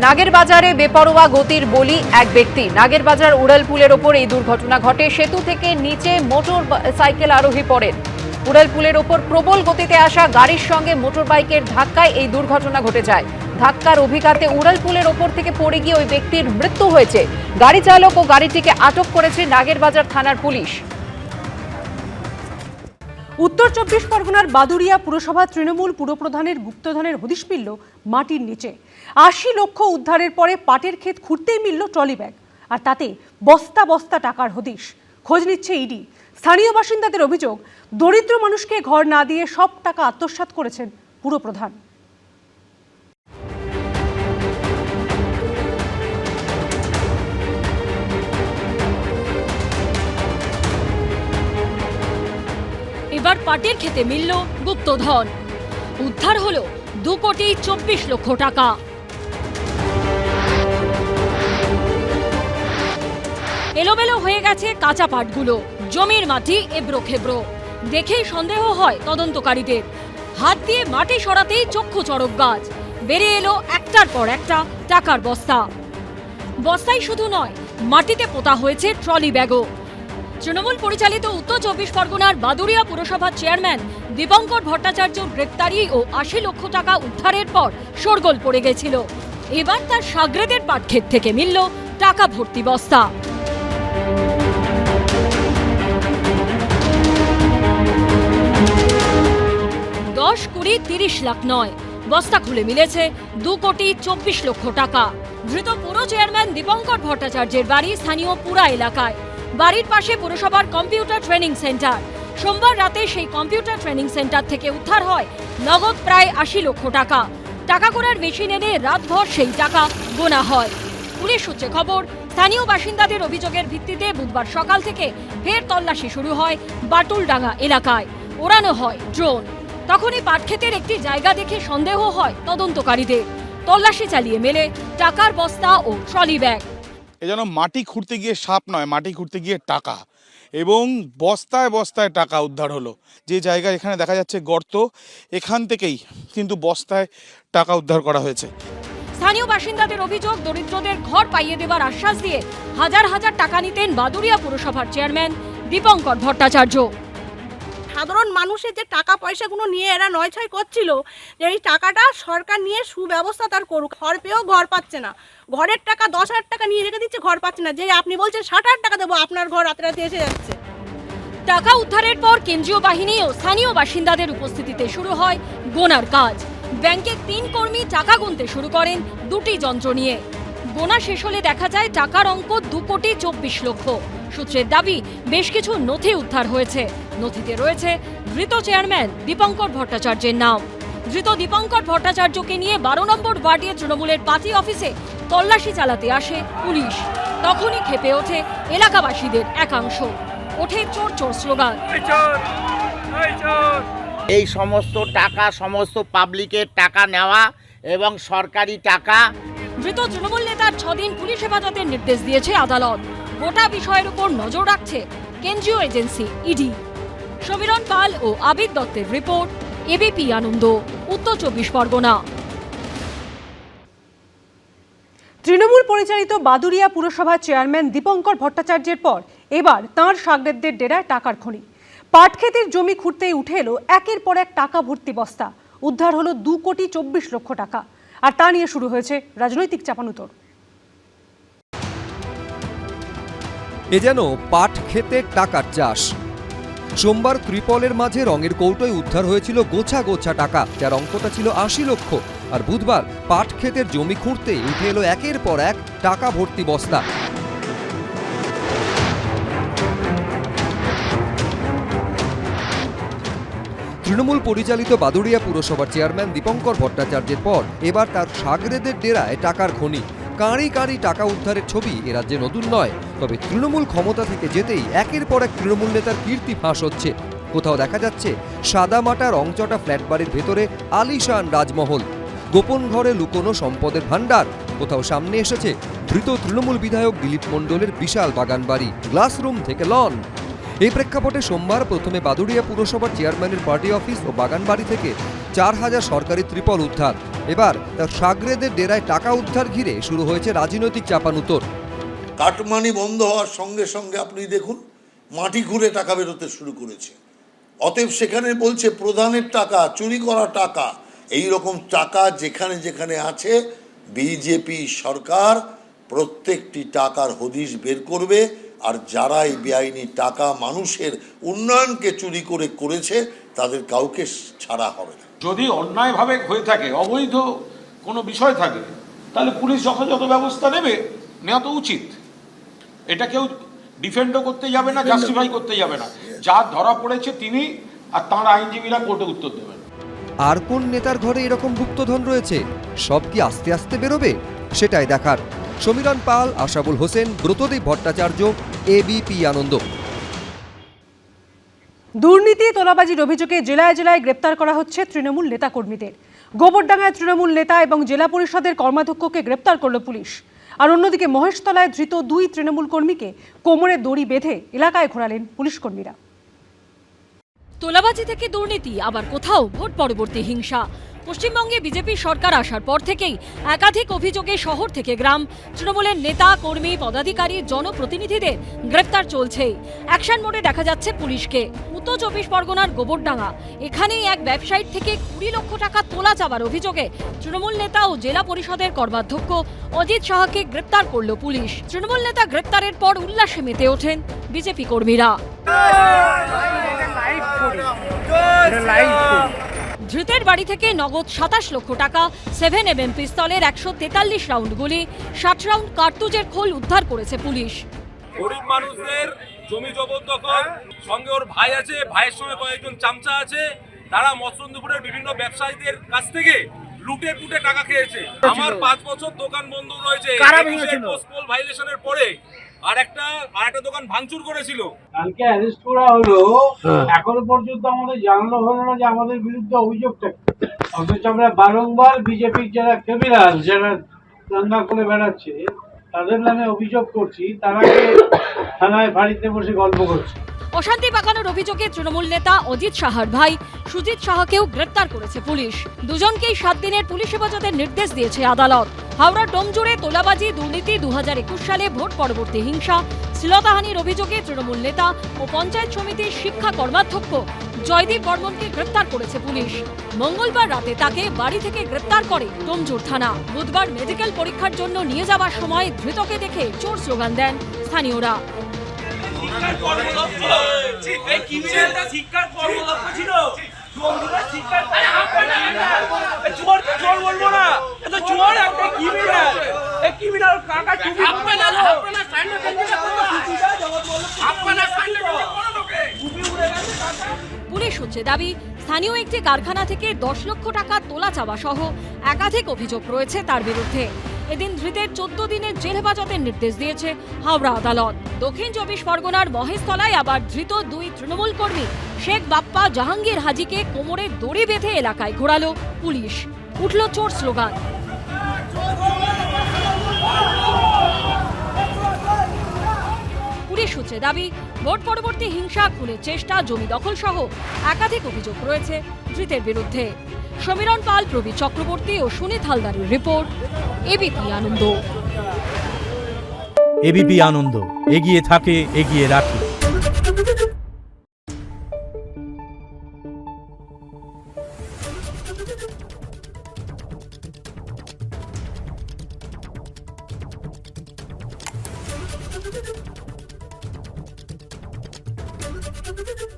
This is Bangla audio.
নাগেরবাজারে বেপরোয়া গতির বলি এক ব্যক্তি। নাগেরবাজার উড়ালপুলের ওপর এই দুর্ঘটনা ঘটে। সেতু থেকে নিচে মোটর সাইকেল আরোহী পড়েন। উড়ালপুলের ওপর প্রবল গতিতে আসা গাড়ির সঙ্গে মোটর বাইকের ধাক্কায় এই দুর্ঘটনা ঘটে যায়। ধাক্কার অভিঘাতে উড়ালপুলের ওপর থেকে পড়ে গিয়ে ওই ব্যক্তির মৃত্যু হয়েছে। গাড়ি চালক ও গাড়িটিকে আটক করেছে নাগেরবাজার থানার পুলিশ। উত্তর 24 পরগনার বাদুড়িয়া পুরসভা তৃণমূল পুরপ্রধানের গুপ্তধনের হদিশ মিলল মাটির নিচে। 80 লক্ষ উদ্ধারের পরে পাটের ক্ষেত খুঁড়তেই মিলল ট্রলি ব্যাগ, আর তাতে বস্তা বস্তা টাকার হদিশ। খোঁজ নিচ্ছে ইডি। স্থানীয় বাসিন্দাদের অভিযোগ, দরিদ্র মানুষকে ঘর না দিয়ে সব টাকা আত্মসাৎ করেছেন পুরপ্রধান। এবার পাটের খেতে মিলল গুপ্তধন। উদ্ধার হলো 2,24 লক্ষ টাকা। এলোমেলো হয়ে গেছে কাঁচা পাটগুলো, জমির মাটি এবড়ো খেবড়ো। দেখেই সন্দেহ হয় তদন্তকারীদের। হাত দিয়ে মাটি সরাতেই চক্ষু চড়ক গাছ। বেরিয়ে এলো একটার পর একটা টাকার বস্তা। বস্তাই শুধু নয়, মাটিতে পোতা হয়েছে ট্রলি ব্যাগও। তৃণমূল পরিচালিত উত্তর 24 পরগনার বাদুড়িয়া পুরসভার চেয়ারম্যান দীপঙ্কর ভট্টাচার্য গ্রেপ্তারি ও 80 লক্ষ টাকা উদ্ধারের পর শোরগোল পড়ে গেছিল। এবার তার সাগরেদের পাটক্ষেত থেকে মিলল টাকা ভর্তি বস্তা। দশ, 20, 30 লাখ নয়, বস্তা খুলে মিলেছে 2,24 লক্ষ টাকা। ধৃত পুর চেয়ারম্যান দীপঙ্কর ভট্টাচার্যের বাড়ি স্থানীয় পুরা এলাকায়। বাড়ির পাশে পুরসভার কম্পিউটার ট্রেনিং সেন্টার। সোমবার রাতে সেই কম্পিউটার ট্রেনিং সেন্টার থেকে উদ্ধার হয় নগদ প্রায় 80 লক্ষ টাকা। টাকা গোনার মেশিন এনে রাতভর সেই টাকা গোনা হয়। পুলিশ সূত্রে খবর, স্থানীয় বাসিন্দাদের অভিযোগের ভিত্তিতে বুধবার সকাল থেকে ফের তল্লাশি শুরু হয় বাটুলডাঙ্গা এলাকায়। ওড়ানো হয় ড্রোন। তখনই পাটক্ষেতের একটি জায়গা দেখে সন্দেহ হয় তদন্তকারীদের। তল্লাশি চালিয়ে মেলে টাকার বস্তা ও ট্রলি ব্যাগ। এ যেন মাটি খুঁড়তে গিয়ে সাপ নয়, মাটি খুঁড়তে গিয়ে টাকা, এবং বস্তায় বস্তায় টাকা উদ্ধার হলো। যে জায়গায় এখানে দেখা যাচ্ছে গর্ত, এখান থেকেই কিন্তু বস্তায় টাকা উদ্ধার করা হয়েছে। স্থানীয় বাসিন্দাদের অভিযোগ, দরিদ্রদের ঘর পাইয়ে দেবার আশ্বাস দিয়ে হাজার হাজার টাকা নিতেন বাদুড়িয়া পুরসভার চেয়ারম্যান দীপঙ্কর ভট্টাচার্য। সাধারণ মানুষের যে টাকা পয়সাগুলো নিয়ে এরা নয়ছয় করছিল, যে এই টাকাটা সরকার নিয়ে সুব্যবস্থা তার করুক। ঘর পেয়েও ঘর পাচ্ছে না। ঘরের টাকা 10,000 টাকা নিয়ে রেখে দিচ্ছে, ঘর পাচ্ছে না। যে আপনি বলছেন 60,000 টাকা দেবো, আপনার ঘর রাতে রাতে এসে যাচ্ছে। টাকা উদ্ধারের পর কেন্দ্রীয় বাহিনী ও স্থানীয় বাসিন্দাদের উপস্থিতিতে শুরু হয় গোনার কাজ। ব্যাংকের 3 কর্মী টাকা গুনতে শুরু করেন 2টি যন্ত্র নিয়ে। গোনা শেষ হলে দেখা যায় টাকার অঙ্ক 2,24 লক্ষ। সূত্রের দাবি, বেশ কিছু নথি উদ্ধার হয়েছে। নথিতে রয়েছে ধৃত চেয়ারম্যান দীপঙ্কর ভট্টাচার্যের নাম। ধৃত দীপঙ্কর ভট্টাচার্যকে নিয়ে 12 নম্বর ওয়ার্ডে তৃণমূলের পার্টি অফিসে তল্লাশি চালাতে আসে পুলিশ। তখনই ক্ষেপে ওঠে এলাকাবাসীদের একাংশ। ওঠে চোর চোর স্লোগান। এই সমস্ত টাকা সমস্ত পাবলিকের টাকা নেওয়া এবং সরকারি টাকা। ধৃত তৃণমূল নেতার 6 দিন পুলিশ হেফাজতের নির্দেশ দিয়েছে আদালত। গোটা বিষয়ের উপর নজর রাখছে কেন্দ্রীয় এজেন্সি ইডি। সমীরণ পাল ও আবিদ দত্তের রিপোর্ট, এবিপি আনন্দ, উত্তর 24 পরগনা। তৃণমূল পরিচালিত বাদুড়িয়া পুরসভার চেয়ারম্যান দীপঙ্কর ভট্টাচার্যের পর এবার তাঁর সাগরেদদের ডেরায় টাকার খনি। পাটক্ষেতের জমি খুঁড়তেই উঠে এলো একের পর এক টাকা ভর্তি বস্তা। উদ্ধার হলো 2,24 লক্ষ টাকা। আর তা নিয়ে শুরু হয়েছে রাজনৈতিক চাপানুতোর। এ যেন পাট খেতে টাকার চাষ। সোমবার ত্রিপলের মাঝে রঙের কৌটোয় উদ্ধার হয়েছিল গোছা গোছা টাকা, যার অঙ্কটা ছিল 80 লক্ষ। আর বুধবার পাট ক্ষেতের জমি খুঁড়তেই উঠে এলো একের পর এক টাকা ভর্তি বস্তা। তৃণমূল পরিচালিত বাদুড়িয়া পুরসভার চেয়ারম্যান দীপঙ্কর ভট্টাচার্যের পর এবার তার সাগরেদের ডেরায় টাকার খনি। কাঁড়ি কাঁড়ি টাকা উদ্ধারের ছবি এ রাজ্যে নতুন নয়, তবে তৃণমূল ক্ষমতা থেকে যেতেই একের পর এক তৃণমূল নেতার কীর্তি ফাঁস হচ্ছে। কোথাও দেখা যাচ্ছে সাদামাটা রংচটা ফ্ল্যাট বাড়ির ভেতরে আলিশান রাজমহল, গোপন ঘরে লুকোনো সম্পদের ভাণ্ডার। কোথাও সামনে এসেছে ধৃত তৃণমূল বিধায়ক দিলীপ মণ্ডলের বিশাল বাগান বাড়ি, গ্লাসরুম থেকে লন। এই প্রেক্ষাপটে সোমবার প্রথমে বাদুড়িয়া পুরসভার চেয়ারম্যানের পার্টি অফিস ও বাগান বাড়ি থেকে 4,000 সরকারি ত্রিপল উদ্ধার। এবার তার সাগরেদের ডেরায় টাকা উদ্ধার ঘিরে শুরু হয়েছে রাজনৈতিক চাপানুতর। কাটমানি বন্ধ হওয়ার সঙ্গে সঙ্গে আপনি দেখুন মাটি খুঁড়ে টাকা বেরোতে শুরু করেছে। অতএব সেখানে বলছে প্রধানের টাকা, চুরি করা টাকা, এই রকম টাকা যেখানে যেখানে আছে বিজেপি সরকার প্রত্যেকটি টাকার হদিশ বের করবে। আর যারা এই বেআইনি টাকা মানুষের উন্নয়নকে চুরি করেছে তাদের কাউকে ছাড়া হবে না। যদি অন্যায়ভাবে হয়ে থাকে, অবৈধ কোনো বিষয় থাকে, তাহলে পুলিশ যথাযথ ব্যবস্থা নেওয়া তো উচিত। এটা কেউ ডিফেন্ডও করতে যাবে না, জাস্টিফাই করতে যাবে না। যা ধরা পড়েছে তিনি আর তাঁর আইনজীবীরা কোর্টে উত্তর দেবেন। আর কোন নেতার ঘরে এরকম গুপ্তধন রয়েছে, সব কি আস্তে আস্তে বেরোবে, সেটাই দেখার। সমীরণ পাল, আশাবুল হোসেন, ব্রতদেব ভট্টাচার্য, এবিপি আনন্দ। দুর্নীতি তোলাবাজির অভিযোগে জেলায় জেলায় গ্রেপ্তার করা হচ্ছে তৃণমূল নেতাকর্মীদের। গোবরডাঙ্গায় তৃণমূল নেতা এবং জেলা পরিষদের কর্মাধ্যক্ষকে গ্রেপ্তার করল পুলিশ। আর অন্যদিকে মহেশতলায় ধৃত 2 তৃণমূল কর্মীকে কোমরে দড়ি বেঁধে এলাকায় ঘোরালেন পুলিশ কর্মীরা। তোলাবাজি থেকে দুর্নীতি, আবার কোথাও ভোট পরবর্তী হিংসা। পশ্চিমবঙ্গে বিজেপি সরকার আসার পর থেকেই একাধিক অভিযোগে শহর থেকে গ্রাম তৃণমূলের নেতা, কর্মী, পদাধিকারী, জনপ্রতিনিধিদের গ্রেপ্তার চলছে। অ্যাকশন মোডে দেখা যাচ্ছে পুলিশকে। উত্তর 24 পরগনার গোবরডাঙ্গা, এখানেই এক ব্যবসায়ীর থেকে 20 লক্ষ টাকা তোলা যাবার অভিযোগে তৃণমূল নেতা ও জেলা পরিষদের কর্মাধ্যক্ষ অজিত সাহাকে গ্রেপ্তার করল পুলিশ। তৃণমূল নেতা গ্রেপ্তারের পর উল্লাসে মেতে ওঠেন বিজেপি কর্মীরা। ধৃতের বাড়ি থেকে নগদ 27 লক্ষ টাকা, 7mm পিস্তলের 143 রাউন্ড গুলি, 60 রাউন্ড কার্তুজের খোল উদ্ধার করেছে পুলিশ। গরিব মানুষদের জমি জবরদখল, সঙ্গে ওর ভাই আছে, ভাইয়ের সঙ্গে কয়েকজন চামচা আছে, তারা মৎস্যন্দপুরের বিভিন্ন ব্যবসায়ীদের কাছ থেকে লুটে পুটে টাকা খেয়েছে। আমার 5 বছর দোকান বন্ধ রয়েছে, পোস্টপোল ভাইলেশনের পরে আর একটা দোকান ভাঙচুর করেছিল। কালকে অ্যারেস্ট করা হলো, এখনো পর্যন্ত আমাদের জানানো হলো না যে আমাদের বিরুদ্ধে অভিযোগটা। অথচ আমরা বারংবার বিজেপির যারা ক্রিমিনাল, যারা দাঙ্গা করে বেড়াচ্ছে, তাদের নামে অভিযোগ করছি, তারা থানায় বাড়িতে বসে গল্প করছে। অশান্তি পাকানোর অভিযোগে তৃণমূল নেতা অজিত সাহার ভাই সুজিত সাহাকেও গ্রেপ্তার করেছে পুলিশ। দুজনকেই 7 দিনের পুলিশ হেফাজতের নির্দেশ দিয়েছে আদালত। হাওড়া ডোমজুড়ে তোলাবাজি, দুর্নীতি, 2021 সালে ভোট পরবর্তী হিংসা, শ্লীলতাহানির অভিযোগে তৃণমূল নেতা ও পঞ্চায়েত সমিতির শিক্ষা কর্মাধ্যক্ষ জয়দীপ বর্মনকে গ্রেপ্তার করেছে পুলিশ। মঙ্গলবার রাতে তাকে বাড়ি থেকে গ্রেপ্তার করে ডোমজুর থানা। বুধবার মেডিকেল পরীক্ষার জন্য নিয়ে যাওয়ার সময় ধৃতকে দেখে চোর স্লোগান দেন স্থানীয়রা। পুলিশ হচ্ছে দাবি, স্থানীয় একটি কারখানা থেকে 10 লক্ষ টাকা তোলা চাওয়া সহ একাধিক অভিযোগ রয়েছে তার বিরুদ্ধে। এদিন ধৃতের 14 দিনের জেল হেফাজতের নির্দেশ দিয়েছে হাওড়া আদালত। দক্ষিণ 24 পরগনার মহেশতলায় আবার ধৃত 2 তৃণমূল কর্মী শেখ বাপ্পা, জাহাঙ্গীর হাজিকে কোমরে দড়ি বেঁধে এলাকায় ঘোরালো পুলিশ। উঠল চোর স্লোগান। পুলিশ সূত্রে দাবি, ভোট পরবর্তী হিংসা, খুনের চেষ্টা, জমি দখল সহ একাধিক অভিযোগ রয়েছে ধৃতের বিরুদ্ধে। সমীরণ পাল, প্রবীর চক্রবর্তী ও সুনীত হালদারের রিপোর্ট, এবিপি আনন্দ। এবিপি আনন্দ, এগিয়ে থাকে, এগিয়ে রাখে। Thank you.